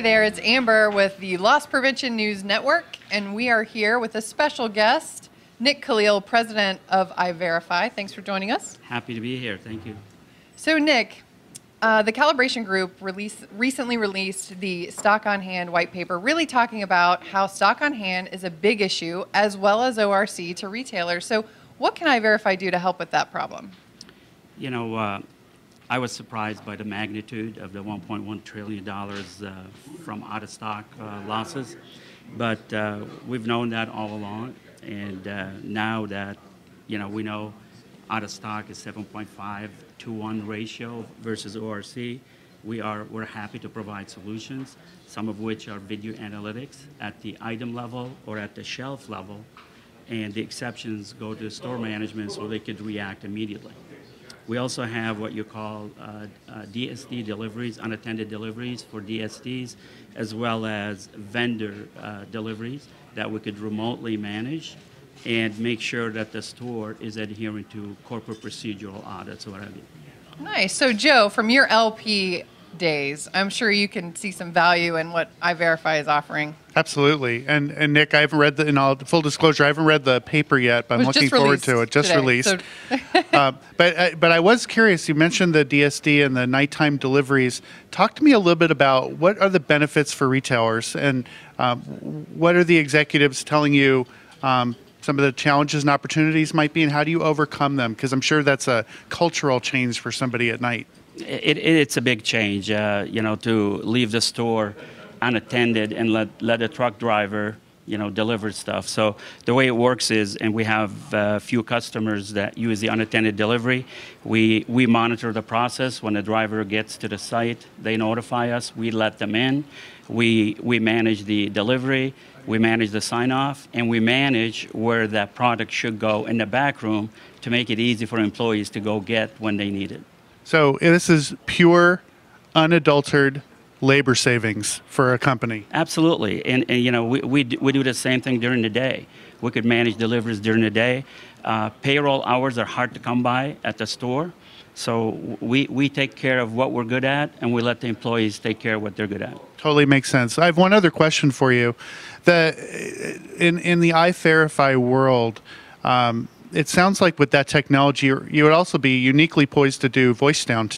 there, it's Amber with the Loss Prevention News Network, and we are here with a special guest, Nick Khalil, president of Iverify. Thanks for joining us. Happy to be here. Thank you. So, Nick, the Calibration Group recently released the Stock on Hand white paper, really talking about how stock on hand is a big issue, as well as ORC to retailers. So, what can Iverify do to help with that problem? You know, I was surprised by the magnitude of the $1.1 trillion from out-of-stock losses, but we've known that all along, and now that, we know out-of-stock is 7.5 to 1 ratio versus ORC, we're happy to provide solutions, some of which are video analytics at the item level or at the shelf level, and the exceptions go to store management so they could react immediately. We also have what you call DSD deliveries, unattended deliveries for DSDs, as well as vendor deliveries that we could remotely manage and make sure that the store is adhering to corporate procedural audits or what have you. Nice. So, Joe, from your LP days, I'm sure you can see some value in what Iverify is offering. Absolutely. And Nick, I haven't read in all full disclosure, I haven't read the paper yet, but I'm looking forward to it. Just today, released. So But I was curious, you mentioned the DSD and the nighttime deliveries. Talk to me a little bit about what are the benefits for retailers, and what are the executives telling you some of the challenges and opportunities might be, and how do you overcome them? Because I'm sure that's a cultural change for somebody at night. It's a big change, to leave the store unattended and let a truck driver, deliver stuff. So the way it works is, and we have a few customers that use the unattended delivery, we monitor the process. When the driver gets to the site, they notify us, we let them in, we manage the delivery, we manage the sign-off, and we manage where that product should go in the back room to make it easy for employees to go get when they need it. So this is pure, unadulterated labor savings for a company. Absolutely, and we do the same thing during the day. We could manage deliveries during the day. Payroll hours are hard to come by at the store, so we take care of what we're good at, and we let the employees take care of what they're good at. Totally makes sense. I have one other question for you. In the Iverify world, it sounds like with that technology, you would also be uniquely poised to do voice down.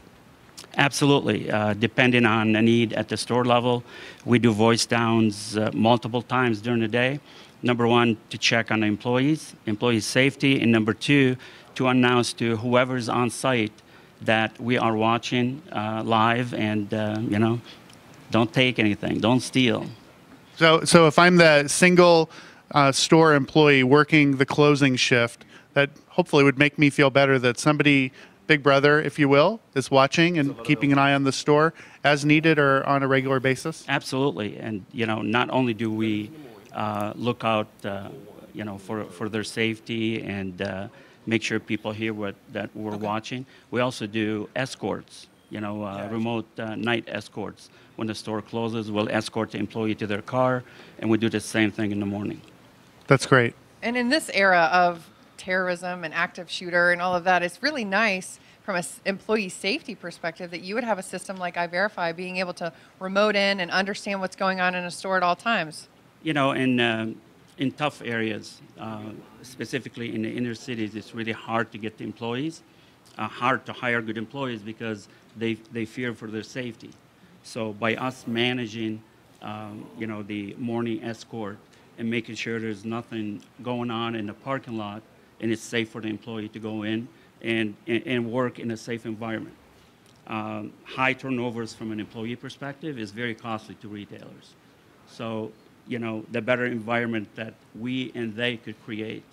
Absolutely. Depending on the need at the store level, we do voice downs multiple times during the day. Number one, to check on the employees' safety, and number two, to announce to whoever's on site that we are watching live, and don't take anything, don't steal. So if I'm the single store employee working the closing shift, that hopefully would make me feel better that somebody, big brother, if you will, is watching and keeping an eye on the store as needed or on a regular basis? Absolutely. And, not only do we look out, for their safety and make sure people hear that we're watching, we also do escorts, remote night escorts. When the store closes, we'll escort the employee to their car, and we do the same thing in the morning. That's great. And in this era of terrorism and active shooter and all of that, it's really nice from an employee safety perspective that you would have a system like Iverify being able to remote in and understand what's going on in a store at all times. In tough areas, specifically in the inner cities, it's really hard to get the employees, hard to hire good employees because they fear for their safety. So by us managing, the morning escort and making sure there's nothing going on in the parking lot, and it's safe for the employee to go in and work in a safe environment. High turnovers from an employee perspective is very costly to retailers. So, the better environment that we and they could create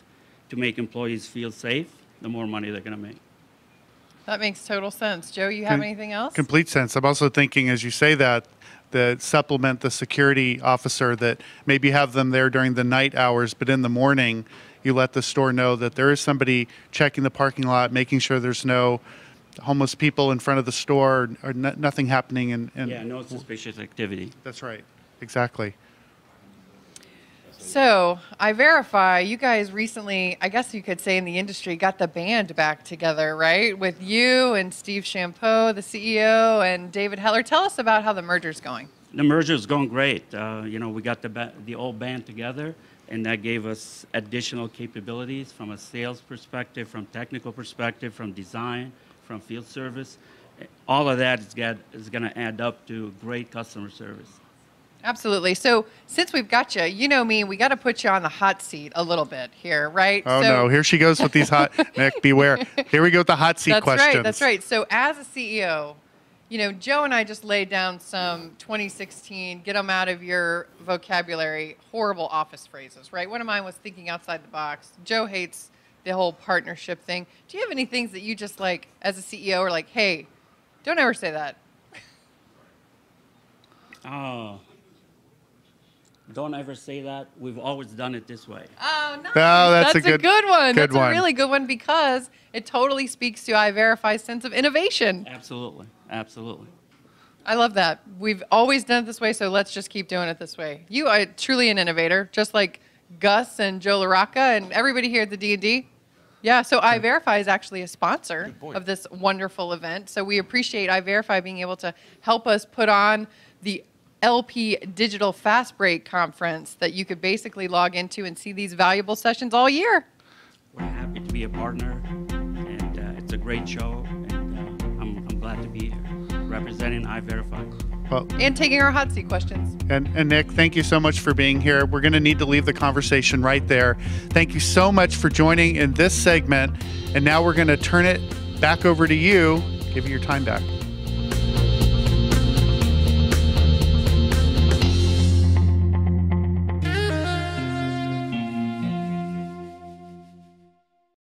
to make employees feel safe, the more money they're going to make. That makes total sense. Joe, you have anything else? Complete sense. I'm also thinking, as you say that supplement the security officer, that maybe have them there during the night hours, but in the morning, you let the store know that there is somebody checking the parking lot, making sure there's no homeless people in front of the store or nothing happening. Yeah, no suspicious activity. That's right. Exactly. So, Iverify, you guys recently, I guess you could say in the industry, got the band back together, right? With you and Steve Champeau, the CEO, and David Heller. Tell us about how the merger's going. The merger is going great. You know, we got the old band together, and that gave us additional capabilities from a sales perspective, from technical perspective, from design, from field service. All of that is going to add up to great customer service. Absolutely. So since we've got you, you know me, we got to put you on the hot seat a little bit here, right? Oh, no. Here she goes with these hot, Nick, beware. Here we go with the hot seat questions. That's right. So as a CEO, you know, Joe and I just laid down some 2016, get them out of your vocabulary, horrible office phrases, right? One of mine was thinking outside the box. Joe hates the whole partnership thing. Do you have any things that you just like, as a CEO, are like, hey, don't ever say that? Oh. Don't ever say that. We've always done it this way. Oh, nice. Oh, that's a good one. That's one. a really good one because it totally speaks to Iverify's sense of innovation. Absolutely. Absolutely. I love that. We've always done it this way, so let's just keep doing it this way. You are truly an innovator, just like Gus and Joe LaRocca and everybody here at the D&D. Yeah, so Iverify is actually a sponsor of this wonderful event. So we appreciate Iverify being able to help us put on the LP Digital Fast Break Conference that you could basically log into and see these valuable sessions all year. We're happy to be a partner, and it's a great show, and I'm glad to be here representing Iverify. Well, and taking our hot seat questions. And Nick, thank you so much for being here. We're going to need to leave the conversation right there. Thank you so much for joining in this segment. And now we're going to turn it back over to you, give you your time back.